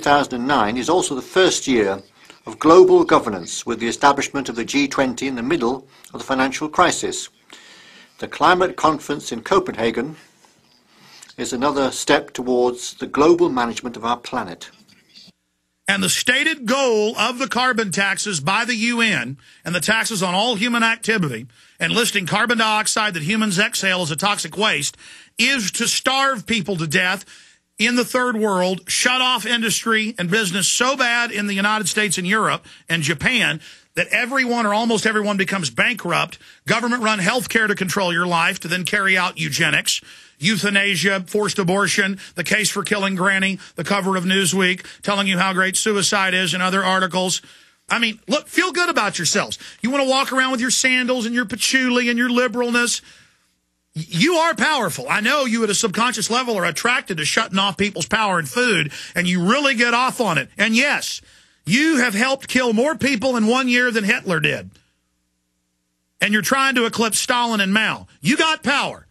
2009 is also the first year of global governance, with the establishment of the G20 in the middle of the financial crisis. The climate conference in Copenhagen is another step towards the global management of our planet. And the stated goal of the carbon taxes by the UN and the taxes on all human activity and listing carbon dioxide that humans exhale as a toxic waste is to starve people to death in the third world, shut off industry and business so bad in the United States and Europe and Japan that everyone or almost everyone becomes bankrupt, government-run health care to control your life, to then carry out eugenics, euthanasia, forced abortion, the case for killing Granny, the cover of Newsweek, telling you how great suicide is and other articles. I mean, look, feel good about yourselves. You want to walk around with your sandals and your patchouli and your liberalness. You are powerful. I know you at a subconscious level are attracted to shutting off people's power and food, and you really get off on it. And yes, you have helped kill more people in 1 year than Hitler did. And you're trying to eclipse Stalin and Mao. You got power.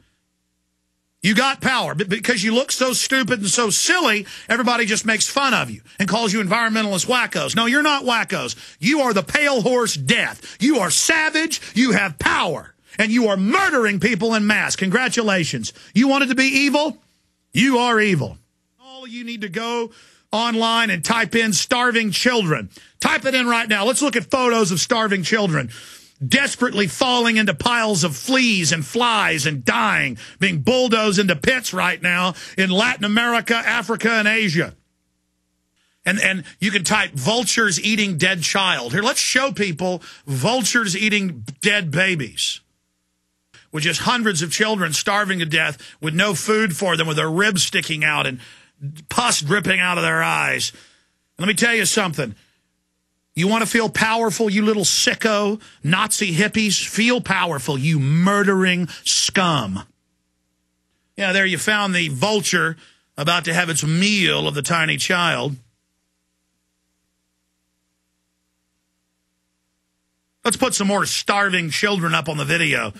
You got power. But because you look so stupid and so silly, everybody just makes fun of you and calls you environmentalist wackos. No, you're not wackos. You are the pale horse death. You are savage. You have power. And you are murdering people en masse. Congratulations. You wanted to be evil? You are evil. All you need to go online and type in starving children. Type it in right now. Let's look at photos of starving children desperately falling into piles of fleas and flies and dying, being bulldozed into pits right now in Latin America, Africa, and Asia. And you can type vultures eating dead child. Here, let's show people vultures eating dead babies, with just hundreds of children starving to death with no food for them, with their ribs sticking out and pus dripping out of their eyes. Let me tell you something. You want to feel powerful, you little sicko, Nazi hippies? Feel powerful, you murdering scum. Yeah, there you found the vulture about to have its meal of the tiny child. Let's put some more starving children up on the video.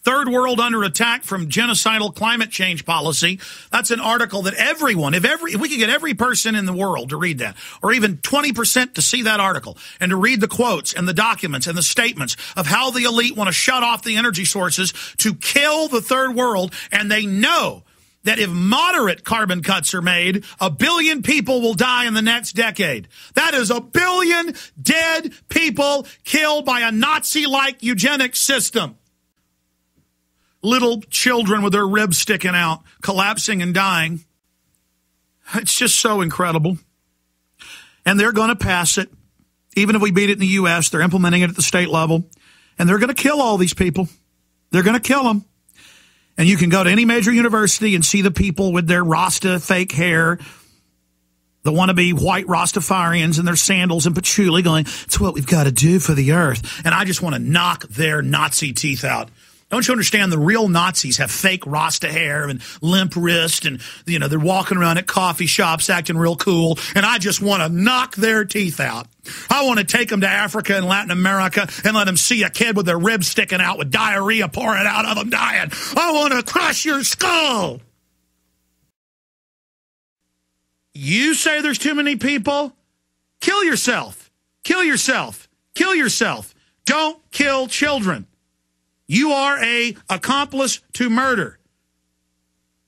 Third world under attack from genocidal climate change policy. That's an article that everyone, if we could get every person in the world to read that, or even 20% to see that article, and to read the quotes and the documents and the statements of how the elite want to shut off the energy sources to kill the third world, and they know that if moderate carbon cuts are made, 1 billion people will die in the next decade. That is 1 billion dead people killed by a Nazi-like eugenics system. Little children with their ribs sticking out, collapsing and dying. It's just so incredible. And they're going to pass it. Even if we beat it in the U.S., they're implementing it at the state level. And they're going to kill all these people. They're going to kill them. And you can go to any major university and see the people with their Rasta fake hair, the wannabe white Rastafarians in their sandals and patchouli going, it's what we've got to do for the earth. And I just want to knock their Nazi teeth out. Don't you understand the real Nazis have fake Rasta hair and limp wrist and, you know, they're walking around at coffee shops acting real cool, and I just want to knock their teeth out. I want to take them to Africa and Latin America and let them see a kid with their ribs sticking out with diarrhea pouring out of them dying. I want to crush your skull. You say there's too many people? Kill yourself. Kill yourself. Kill yourself. Don't kill children. You are an accomplice to murder.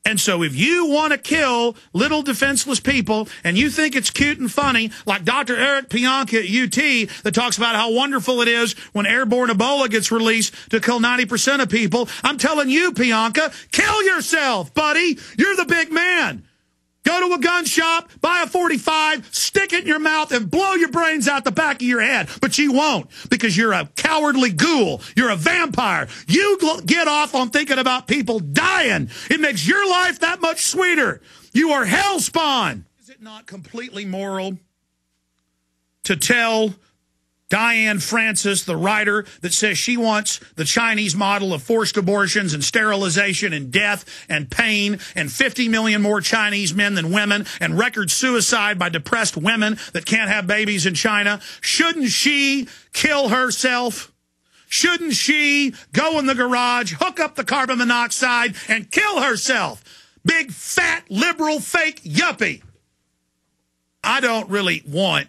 And so if you want to kill little defenseless people and you think it's cute and funny, like Dr. Eric Pianka at UT that talks about how wonderful it is when airborne Ebola gets released to kill 90% of people, I'm telling you, Pianka, kill yourself, buddy. You're the big man. Go to a gun shop, buy a .45, stick it in your mouth, and blow your brains out the back of your head. But you won't, because you're a cowardly ghoul. You're a vampire. You get off on thinking about people dying. It makes your life that much sweeter. You are hellspawn. Is it not completely moral to tell Diane Francis, the writer that says she wants the Chinese model of forced abortions and sterilization and death and pain and 50 million more Chinese men than women and record suicide by depressed women that can't have babies in China? Shouldn't she kill herself? Shouldn't she go in the garage, hook up the carbon monoxide, and kill herself? Big, fat, liberal, fake yuppie. I don't really want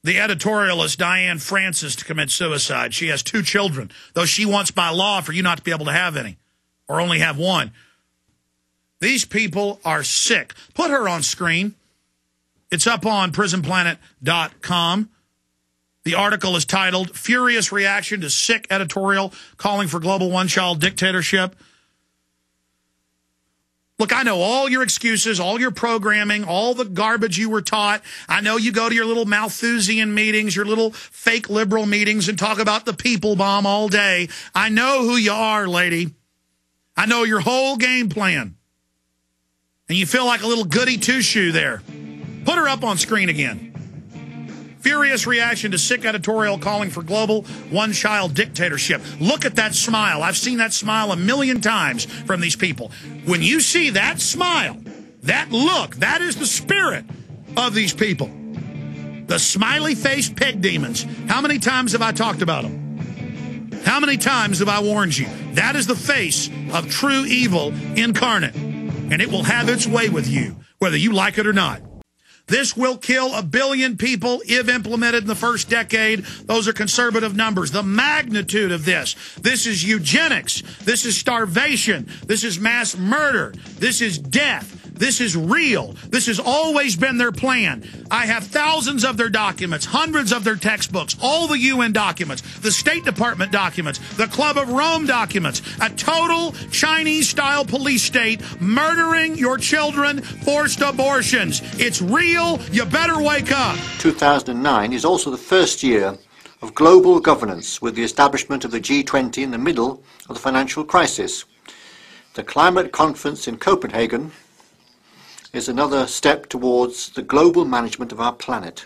the editorialist Diane Francis to commit suicide. She has 2 children, though she wants by law for you not to be able to have any or only have one. These people are sick. Put her on screen. It's up on prisonplanet.com. The article is titled, Furious Reaction to Sick Editorial Calling for Global One-Child Dictatorship. Look, I know all your excuses, all your programming, all the garbage you were taught. I know you go to your little Malthusian meetings, your little fake liberal meetings, and talk about the people bomb all day. I know who you are, lady. I know your whole game plan. And you feel like a little goody two-shoe there. Put her up on screen again. Furious reaction to sick editorial calling for global one-child dictatorship. Look at that smile. I've seen that smile a million times from these people. When you see that smile, that look, that is the spirit of these people. The smiley-faced pig demons. How many times have I talked about them? How many times have I warned you? That is the face of true evil incarnate. And it will have its way with you, whether you like it or not. This will kill 1 billion people if implemented in the first decade. Those are conservative numbers. The magnitude of this is eugenics. This is starvation. This is mass murder. This is death. This is real. This has always been their plan. I have thousands of their documents, hundreds of their textbooks, all the UN documents, the State Department documents, the Club of Rome documents, a total Chinese-style police state murdering your children, forced abortions. It's real. You better wake up. 2009 is also the first year of global governance with the establishment of the G20 in the middle of the financial crisis. The climate conference in Copenhagen is another step towards the global management of our planet.